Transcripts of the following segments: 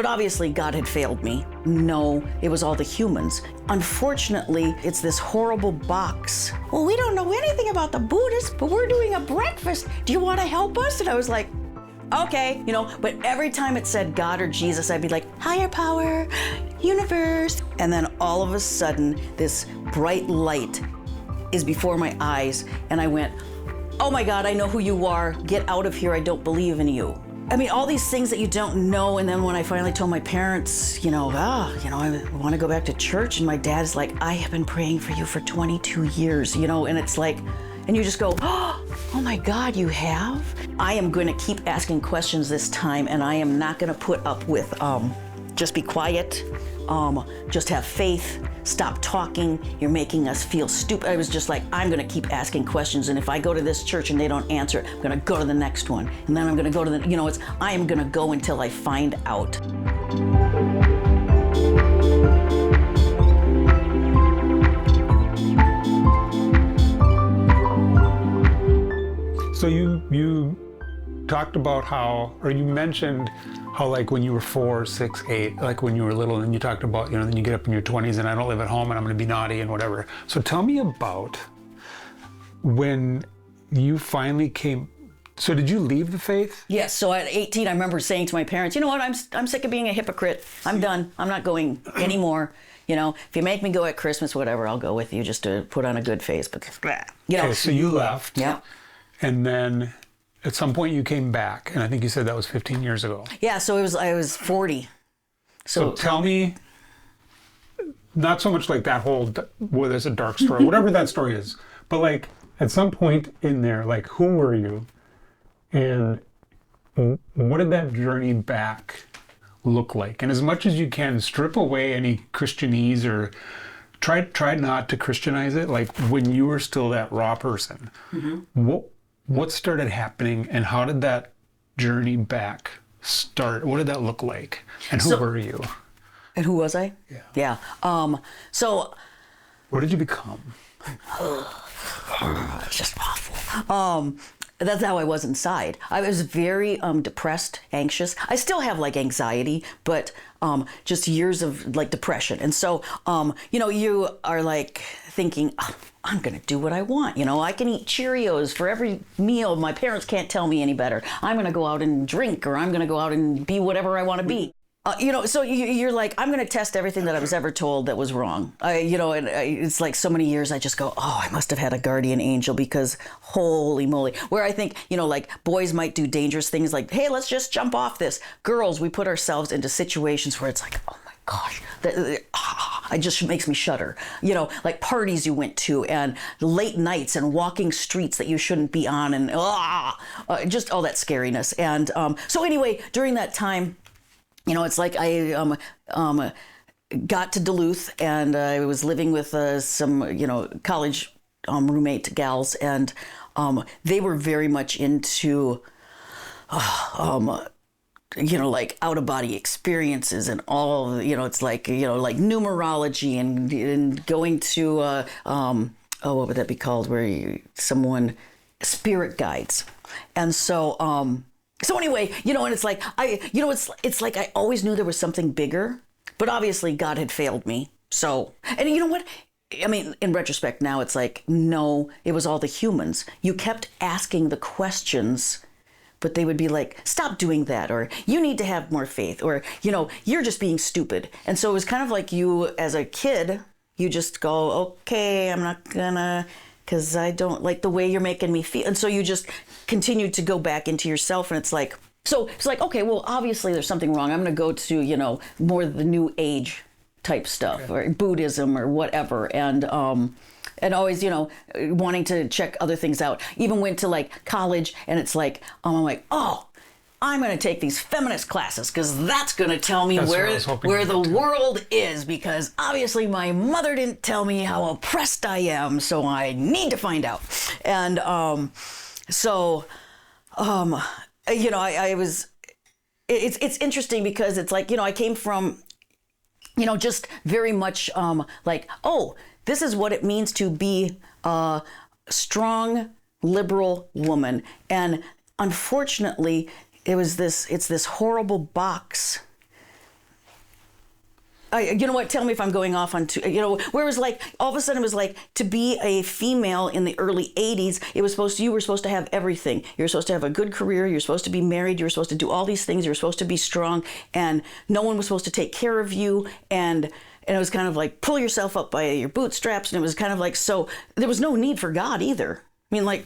But obviously God had failed me. No, it was all the humans. Unfortunately, it's this horrible box. Well, we don't know anything about the Buddhists, but we're doing a breakfast. Do you want to help us? And I was like, okay, but every time it said God or Jesus, I'd be like, higher power, universe. And then all of a sudden, this bright light is before my eyes. And I went, oh my God, I know who you are. Get out of here. I don't believe in you. I mean, all these things that you don't know. And then when I finally told my parents, I want to go back to church. And my dad's like, I have been praying for you for 22 years, and it's like, and you just go, oh my God, you have? I am going to keep asking questions this time, and I am not going to put up with just be quiet, just have faith, stop talking, you're making us feel stupid. I was just like, I'm going to keep asking questions, and if I go to this church and they don't answer it, I'm going to go to the next one, and then I'm going to go to the, I am going to go until I find out. So you talked about you mentioned how like when you were 4, 6, 8, like when you were little, and you talked about, then you get up in your 20s and I don't live at home and I'm going to be naughty and whatever. So tell me about when you finally came. So did you leave the faith? Yes. So at 18, I remember saying to my parents, you know what, I'm sick of being a hypocrite. I'm done. I'm not going anymore. If you make me go at Christmas, whatever, I'll go with you just to put on a good face. But, Okay, so you left. Yeah. And then at some point you came back, and I think you said that was 15 years ago. Yeah, so I was 40. So tell me, not so much like that whole, well, there's a dark story, whatever that story is, but like at some point in there, like who were you? And what did that journey back look like? And as much as you can, strip away any Christianese or try not to Christianize it, like when you were still that raw person. Mm-hmm. What started happening, and how did that journey back start? What did that look like? And who were you? And who was I? Yeah. So what did you become? It's just awful. That's how I was inside. I was very depressed, anxious. I still have like anxiety, but just years of like depression. And so, you are like thinking, oh, I'm going to do what I want. I can eat Cheerios for every meal. My parents can't tell me any better. I'm going to go out and drink, or I'm going to go out and be whatever I want to be. So you're like, I'm going to test everything that I was ever told that was wrong. It's like so many years I just go, oh, I must have had a guardian angel, because holy moly. Where I think, like boys might do dangerous things like, hey, let's just jump off this. Girls, we put ourselves into situations where it's like, oh my gosh, it just makes me shudder. Like parties you went to, and late nights, and walking streets that you shouldn't be on, and just all that scariness. And so anyway, during that time, it's like I got to Duluth, and I was living with some, college roommate gals, and they were very much into, like out-of-body experiences and all, it's like, like numerology and going to, what would that be called, where spirit guides. And so anyway, and it's like, it's like I always knew there was something bigger, but obviously God had failed me. So, and you know what? I mean, in retrospect now, it's like, no, it was all the humans. You kept asking the questions, but they would be like, stop doing that, or you need to have more faith, or, you're just being stupid. And so it was kind of like you as a kid, you just go, okay, I'm not gonna, because I don't like the way you're making me feel. And so you just continue to go back into yourself, and it's like, okay, well, obviously there's something wrong. I'm going to go to, more of the new age type stuff, okay, or Buddhism or whatever. And always, wanting to check other things out. Even went to like college, and it's like, I'm like, oh, I'm going to take these feminist classes, because that's going to tell me where the world is, because obviously my mother didn't tell me how oppressed I am, so I need to find out. And I was, it's interesting, because it's like, I came from, just very much like, oh, this is what it means to be a strong, liberal woman. And unfortunately, it's this horrible box you know what? Tell me if I'm going off on where it was like all of a sudden it was like to be a female in the early '80s. It was you were supposed to have everything. You were supposed to have a good career. You're supposed to be married. You were supposed to do all these things. You were supposed to be strong, and no one was supposed to take care of you. And it was kind of like pull yourself up by your bootstraps. And it was kind of like so there was no need for God either. I mean, like,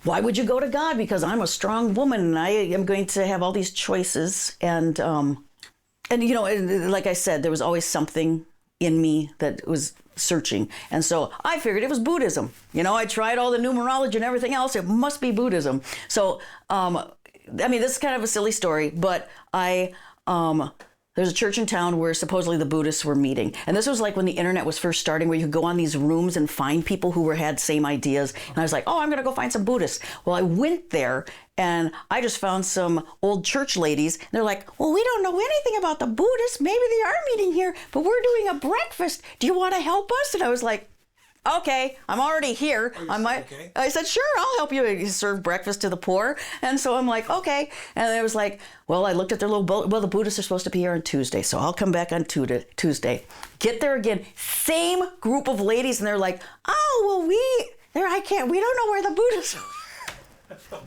why would you go to God? Because I'm a strong woman and I am going to have all these choices and like I said, there was always something in me that was searching. And so I figured it was Buddhism. I tried all the numerology and everything else. It must be Buddhism. So, this is kind of a silly story, but there's a church in town where supposedly the Buddhists were meeting. And this was like when the internet was first starting, where you could go on these rooms and find people who had same ideas. And I was like, oh, I'm going to go find some Buddhists. Well, I went there and I just found some old church ladies. And they're like, well, we don't know anything about the Buddhists. Maybe they are meeting here, but we're doing a breakfast. Do you want to help us? And I was like, okay, I'm already here. Okay. I said, sure, I'll help you serve breakfast to the poor. And so I'm like, okay. And it was like, well, I looked at their little boat. Well, the Buddhists are supposed to be here on Tuesday, so I'll come back on Tuesday. Get there again, same group of ladies, and they're like, oh, well, we don't know where the Buddhists are.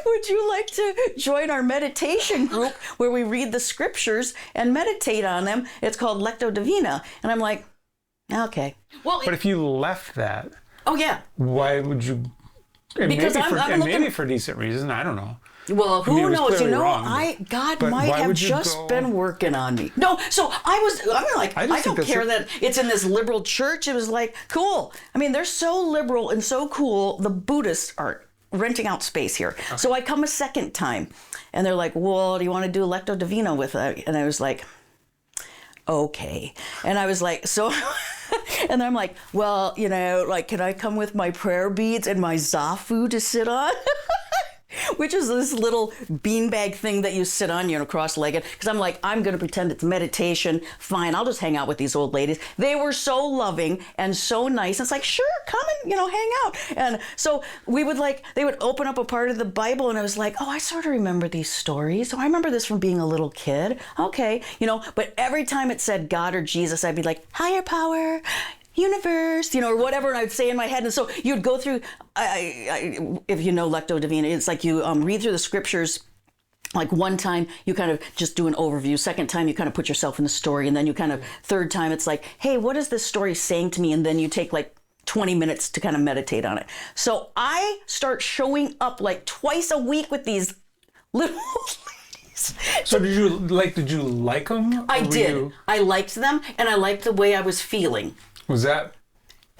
Would you like to join our meditation group where we read the scriptures and meditate on them? It's called Lectio Divina. And I'm like, okay. Well, but if you left that, oh yeah, why would you? Because maybe for decent reason. I don't know. Well, who knows? Wrong, God might have just been working on me. No, so I don't care that it's in this liberal church. It was like, cool. I mean, they're so liberal and so cool. The Buddhists are renting out space here. Okay. So I come a second time and they're like, well, do you want to do Lectio Divina with it? And I was like, okay. And I was like, so, and I'm like, well, can I come with my prayer beads and my zafu to sit on? Which is this little beanbag thing that you sit on, cross-legged. Because I'm like, I'm going to pretend it's meditation. Fine, I'll just hang out with these old ladies. They were so loving and so nice. It's like, sure, come and, hang out. And so they would open up a part of the Bible and I was like, oh, I sort of remember these stories. Oh, I remember this from being a little kid. Okay, but every time it said God or Jesus, I'd be like, higher power, universe, or whatever, and I'd say in my head. And so you'd go through, if you know Lectio Divina, it's like you read through the scriptures. Like one time you kind of just do an overview. Second time you kind of put yourself in the story. And then third time it's like, hey, what is this story saying to me? And then you take like 20 minutes to kind of meditate on it. So I start showing up like twice a week with these little ladies. So did you like them? I did. I liked them and I liked the way I was feeling. Was that?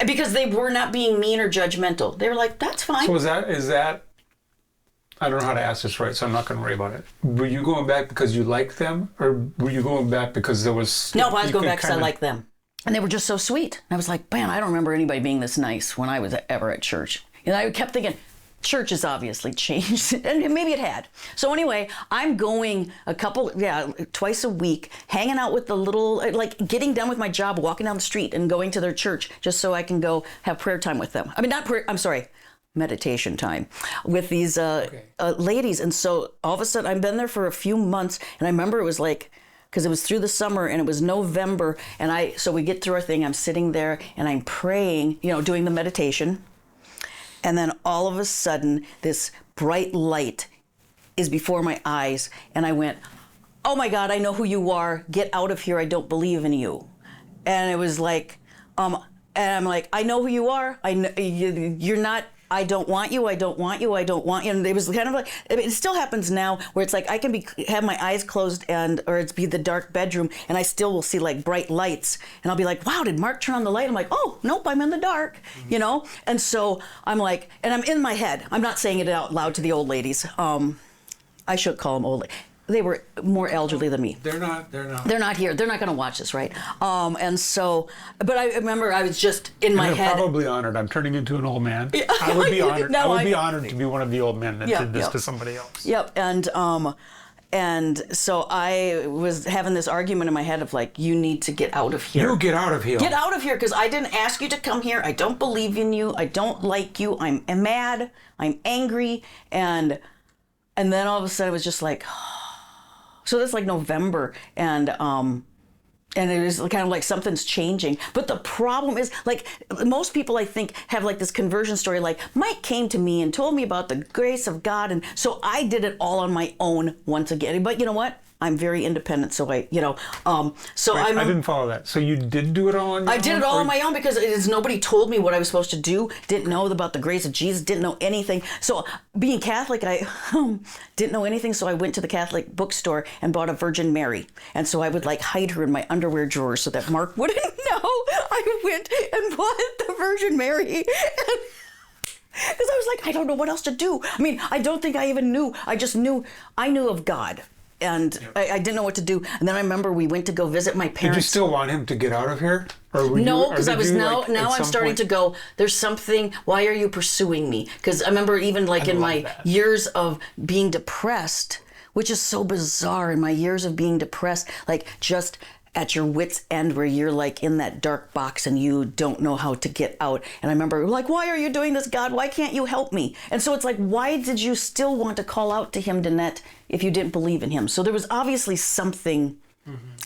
Because they were not being mean or judgmental. They were like, that's fine. So is that, I don't know how to ask this right, so I'm not going to worry about it. Were you going back because you liked them? Or were you going back because there was... No, I was going back because I liked them. And they were just so sweet. And I was like, man, I don't remember anybody being this nice when I was ever at church. And I kept thinking, church has obviously changed, and maybe it had. So anyway, I'm going twice a week, hanging out with the little, getting done with my job, walking down the street and going to their church just so I can go have prayer time with them. I mean, not prayer, I'm sorry, meditation time with these ladies. And so all of a sudden, I've been there for a few months, and I remember it was like, because it was through the summer and it was November, and so we get through our thing, I'm sitting there and I'm praying, doing the meditation. And then all of a sudden, this bright light is before my eyes. And I went, oh my God, I know who you are. Get out of here. I don't believe in you. And it was like, and I'm like, I know who you are. I know, you're not, I don't want you. I don't want you. I don't want you. And it was kind of like, it still happens now where it's like I can have my eyes closed or it's be the dark bedroom and I still will see like bright lights. And I'll be like, wow, did Mark turn on the light? I'm like, oh, nope, I'm in the dark, And so I'm like, and I'm in my head. I'm not saying it out loud to the old ladies. I should call them old. They were more elderly than me. They're not here. They're not going to watch this, right? And so, but I remember I was just in my head. Probably honored. I'm turning into an old man. I would be honored. No, I would be honored to be one of the old men that did this to somebody else. Yep. And so I was having this argument in my head of like, you need to get out of here. You get out of here. Get out of here, because I didn't ask you to come here. I don't believe in you. I don't like you. I'm mad. I'm angry. And then all of a sudden it was just like, so that's like November, and And it is kind of like something's changing. But the problem is, like, most people, I think, have like this conversion story. Like, Mike came to me and told me about the grace of God. And so I did it all on my own once again. But you know what? I'm very independent. So I didn't follow that. So you did do it all on your own? I did it all on my own because nobody told me what I was supposed to do. Didn't know about the grace of Jesus. Didn't know anything. So being Catholic, I didn't know anything. So I went to the Catholic bookstore and bought a Virgin Mary. And so I would like hide her in my underwear drawer so that Mark wouldn't know. I went and bought the Virgin Mary. Because I was like, I don't know what else to do. I mean, I don't think I even knew. I just knew, I knew of God. And I didn't know what to do. And then I remember we went to go visit my parents. Did you still want him to get out of here? No, because I was now I'm starting to go, there's something, why are you pursuing me? Because I remember even like in my years of being depressed, which is so bizarre, in my years of being depressed, like just at your wit's end where you're like in that dark box and you don't know how to get out. And I remember like, why are you doing this, God? Why can't you help me? And so it's like, why did you still want to call out to him, Danette, if you didn't believe in him? So there was obviously something,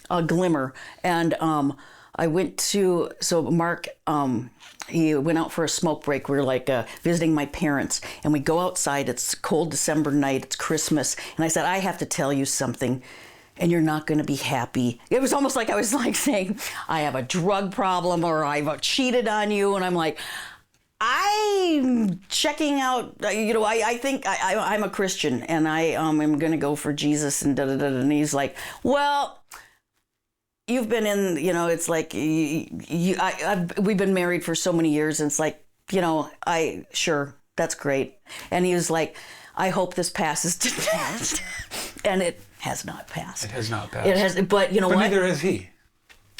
a glimmer. And I went to, so Mark, he went out for a smoke break. We were like visiting my parents, and we go outside. It's a cold December night. It's Christmas. And I said, I have to tell you something, and you're not going to be happy. It was almost like I was like saying, I have a drug problem, or I've cheated on you. And I'm like, I'm checking out, I think I'm a Christian, and I am going to go for Jesus, and da-da-da. And he's like, well, you've been in, it's like, we've been married for so many years, and it's like, sure, that's great. And he was like, I hope this passes tonight. And it has not passed. It has not passed. It has, but you know what? But neither has he.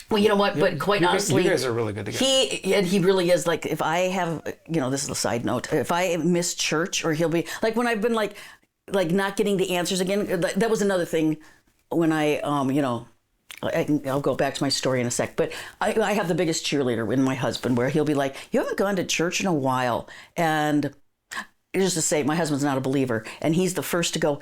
Well, you know what? But quite honestly, you guys are really good together. He really is. Like, if I have, this is a side note. If I miss church, or he'll be like, when I've been like not getting the answers again. That was another thing when I'll go back to my story in a sec. But I have the biggest cheerleader in my husband, where he'll be like, you haven't gone to church in a while, and just to say, my husband's not a believer, and he's the first to go,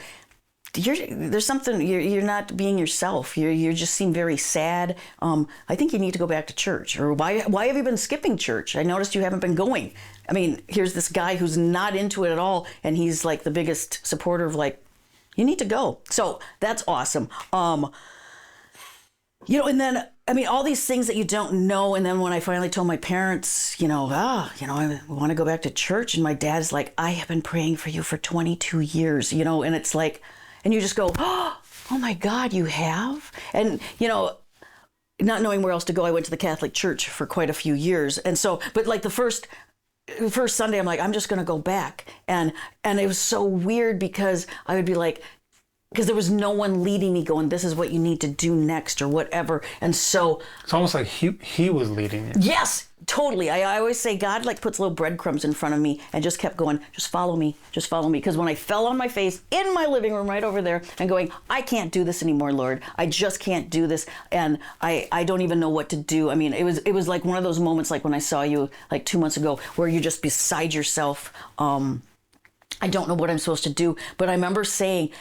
there's something, you're not being yourself. You just seem very sad. I think you need to go back to church. Or why have you been skipping church? I noticed you haven't been going. I mean, here's this guy who's not into it at all, and he's like the biggest supporter of like, you need to go. So that's awesome. And then, I mean, all these things that you don't know. And then when I finally told my parents, I want to go back to church. And my dad's like, I have been praying for you for 22 years, and it's like, and you just go, oh my God, you have? And, not knowing where else to go, I went to the Catholic Church for quite a few years. And so, but like the first Sunday, I'm like, I'm just going to go back. And it was so weird, because I would be like, because there was no one leading me going, this is what you need to do next, or whatever. And so it's almost like he was leading you. Yes, totally. I always say God like puts little breadcrumbs in front of me, and just kept going, just follow me. Because when I fell on my face in my living room right over there and going, I can't do this anymore, Lord. I just can't do this. And I don't even know what to do. I mean, it was like one of those moments, like when I saw you like 2 months ago, where you're just beside yourself. I don't know what I'm supposed to do. But I remember saying,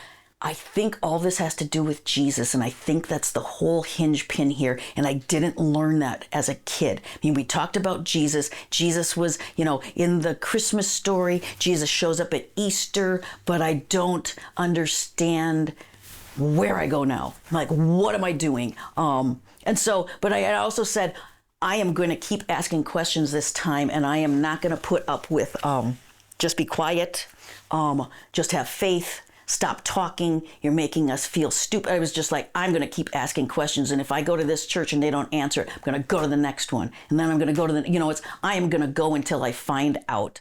I think all this has to do with Jesus, and I think that's the whole hinge pin here. And I didn't learn that as a kid. I mean, we talked about Jesus. Jesus was, in the Christmas story. Jesus shows up at Easter, but I don't understand where I go now. Like, what am I doing? And so, but I also said, I am going to keep asking questions this time, and I am not going to put up with just be quiet, just have faith. Stop talking. You're making us feel stupid. I was just like, I'm going to keep asking questions. And if I go to this church and they don't answer it, I'm going to go to the next one. And then I'm going to go to I am going to go until I find out.